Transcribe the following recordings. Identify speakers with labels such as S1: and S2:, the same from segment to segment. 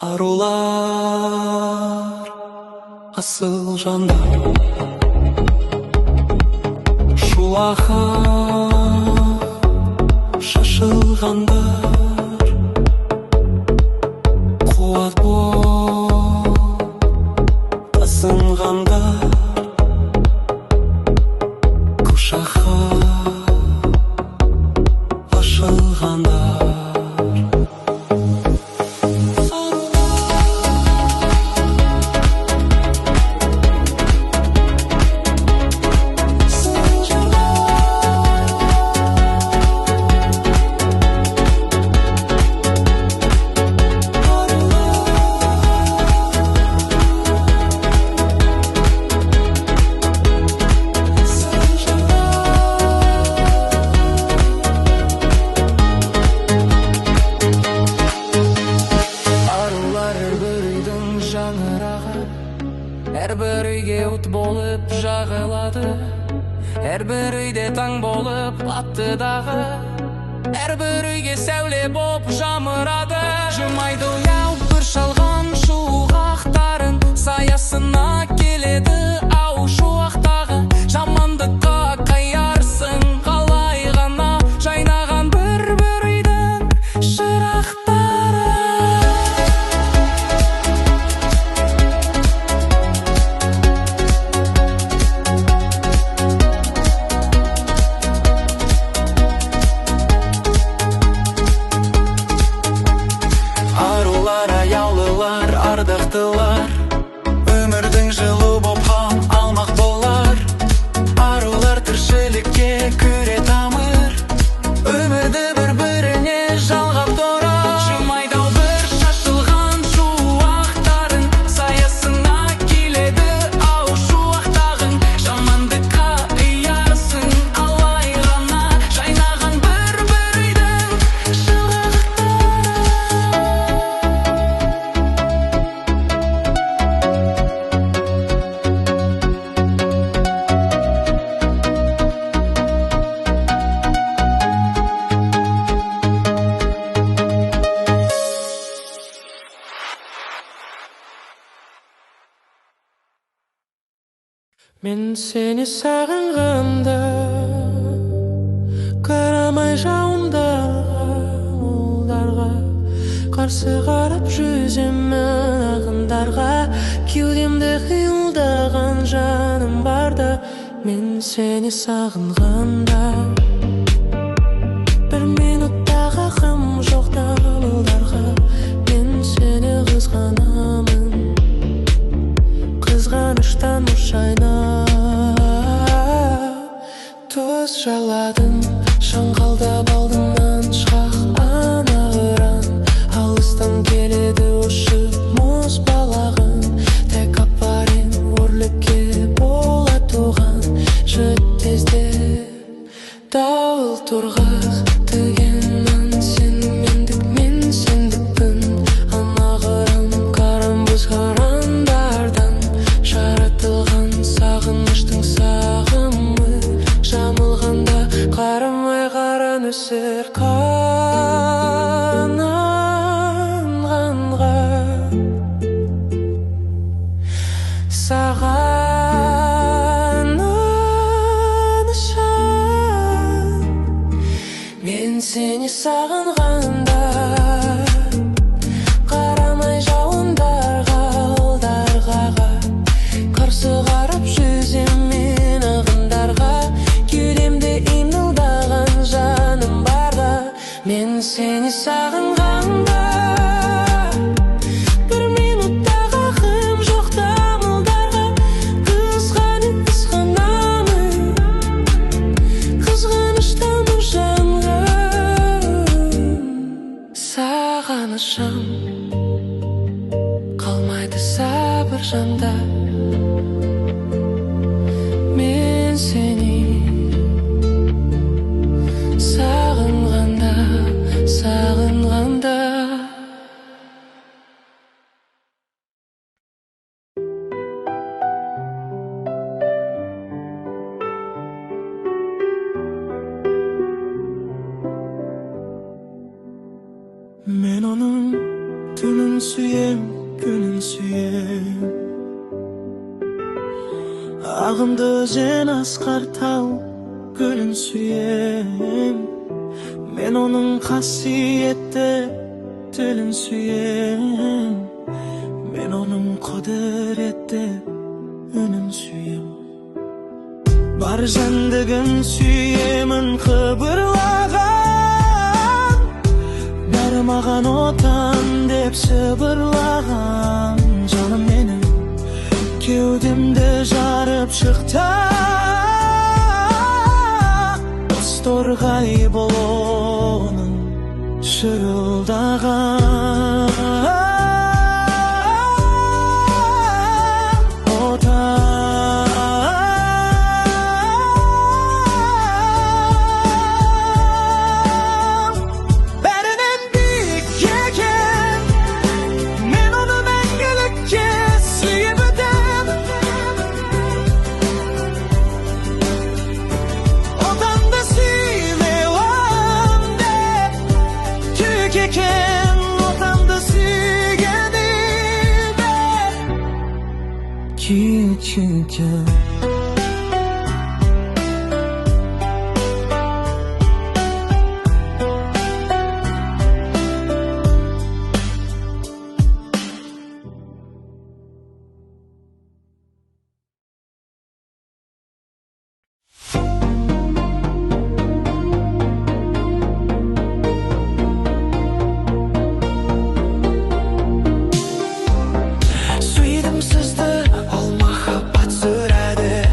S1: Arılar asıl жандар, шуаха шашылғандар, қуат боп тасынғандар, құшаққа ашылғандар.
S2: Әрбір үйге от болып жағылады, әрбір үйде таң болып атты дағы, әрбір үйге сәуле боп жамырады. Жумайды ояу бір шалған шуақтарын, саясына келеді ау шуақтағы. Жамандыққа қаярсың қалай ғана, жайнаған бір-бір үйдің шырақтары. Аяулылар, ардақтылар, өмірдің жылу боп қан алмақ болар. Арулар тіршілікке күре тамыр, өмірді бір-біріне жалғап тұрар. Жумайды бір шашылған шуақтарын, саясына келеді ау шуақтағың. Жамандыққа ұярсың алай ғана, жайнаған бір-бір үйдің шырақтары.
S1: Мен сені сағынғанда, қарамай жауындарға, молдарға, қарсы қарап жүземін ағындарға. Кеудемді қиылдаған жаным барда, мен сені сағынғанда. Бір минуттағы қам жоқ дамылдарға, мен сені қызғанамын, қызғаныштан мұз шайнап. жаладым, шаңқалдап алдымнан шақ анағыран. Алыстан келеді ұшып мұз балағын, тек апарен өрлікке бола туған. Жөт тезде дауыл тұрғақ тігеннен, сен мендік, мен сендікпін. Анағыран қарам бұз қарандардан жаратылған сағыныштың сағымы. Жамылғанда қарамай қара нөсер қананғанға. Саған нышан, мен сені сағынғанда. Қарамай жауындарға, алдарғаға, қарсы қарап жүзем мен ағындарға. Кеудемде имылдаған жаным барға, мен сені сағынғанда. Бір минуттағы ақым жоқ дамылдарға, қызғанамын, қызғаныштан жанғым. Сағынышым қалмайды сабыр жанда, мен сені сағынғанда, сағынғанда.
S2: Мен оның түнін сүйем, күнін сүйем. Ағынды өзен, асқар тау, гүлін сүйем. Мен оның қасиетті тілін сүйем. Мен оның құдіретті үнін сүйем. Бар жәндігін сүйемін қыбырлаған, бәрі маған отан деп сыбырлаған. Жаным менің кеудемді жарып шықты, торғай болуының шырылдаған отан. Бәрінен биік екен, мен оны мәңгілікке сүйіп өтем. Отанды сүймеуім деп күйік екен, отанды сүйгенімде күйік екен. Сүйдім сізді, ол махаббат сүрәді.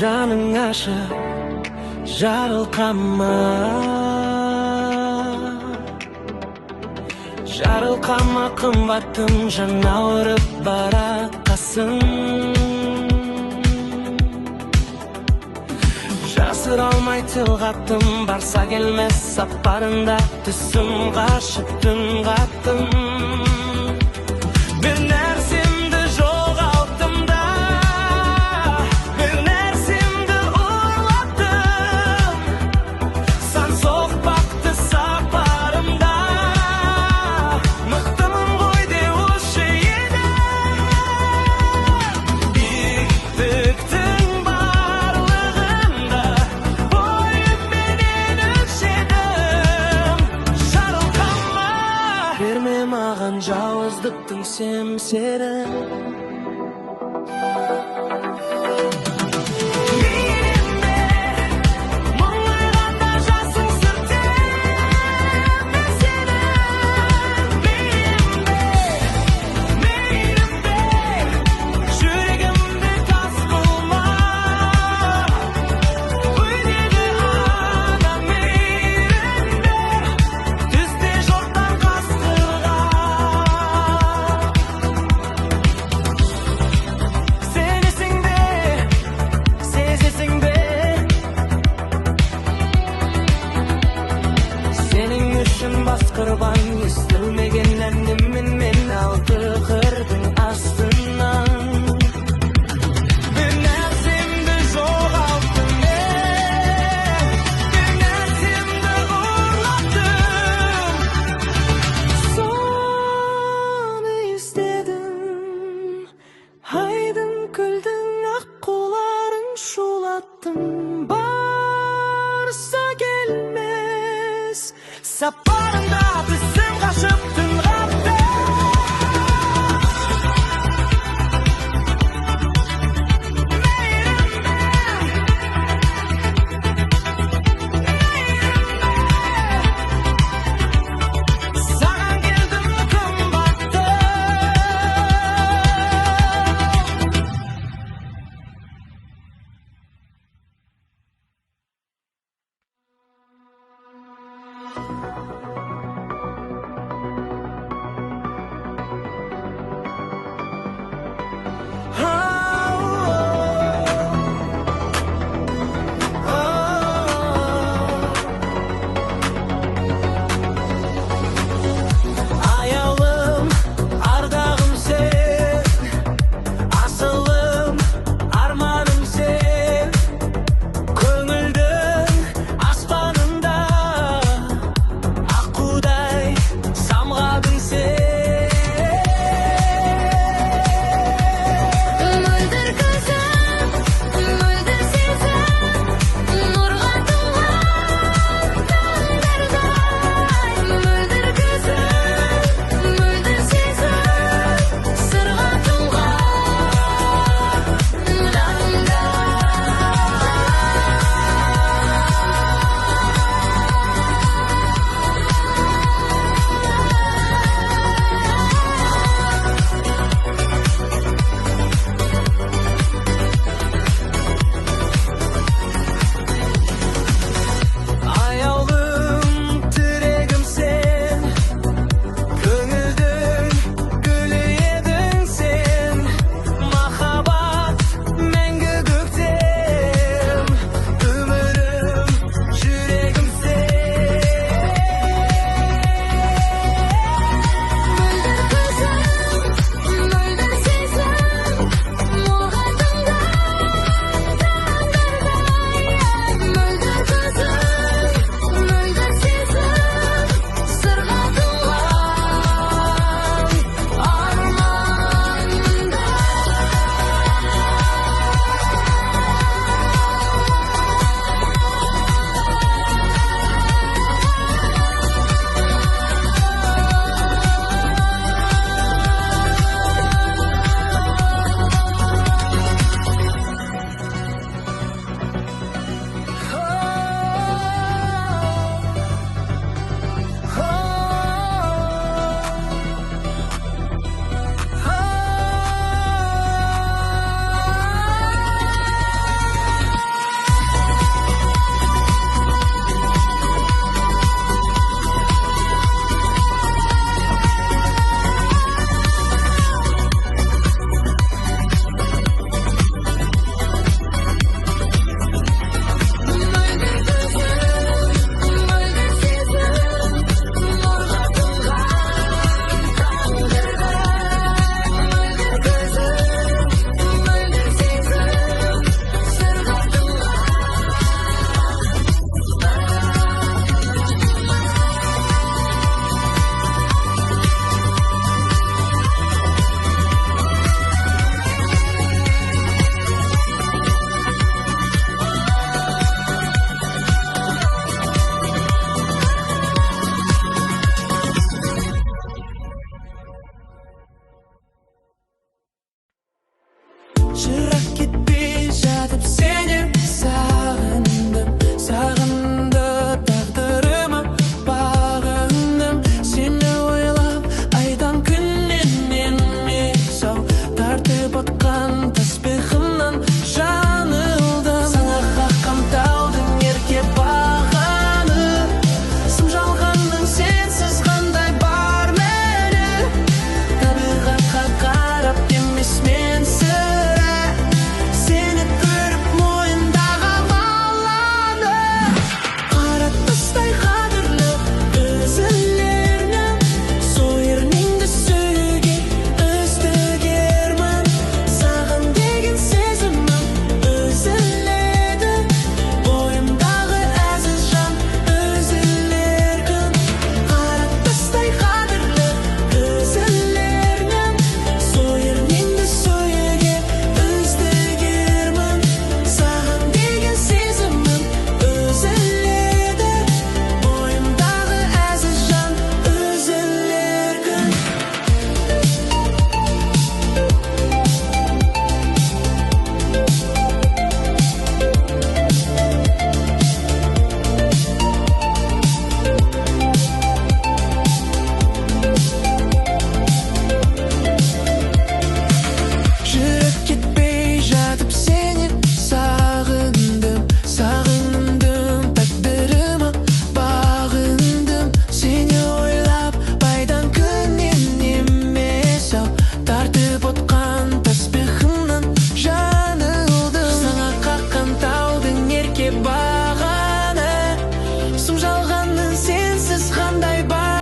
S2: жаның ашып жарылқама, жарылқама қымбаттым, жан ауырып баратқасың. Жасыра алмай тіл қаттым, барса келмес сапарында түсім қашып түн қаттым. Bir нәрсемді жоғалттым да, bir нәрсемді ұрлаттым. Сан соқпақты сапарымда, мықтымын ғой деуші едім. Биіктіктің барлығында бойымменен өлшедім. Жарылқама, берме маған жауыздықтың семсерін. Мейірімде мұңайғанда жасың сүртем мен сені. Мейірімде жүрегімді тас қылма. Өйдеді адам мейірімде, түсте жұрттан қасқырға. Сенесің бе, сезесің бе, сенің үшін бас құрбан, естілмеген әніммен мен алты қырдың астынан. Bir нәрсемді жоғалттым мен, bir нәрсемді ұрлаттым. Соны іздедім, айдың күлдің аққуларын шулаттым. Барса келмес сапарында түсім қашып түн қаттым. Саған келдім қымбатты.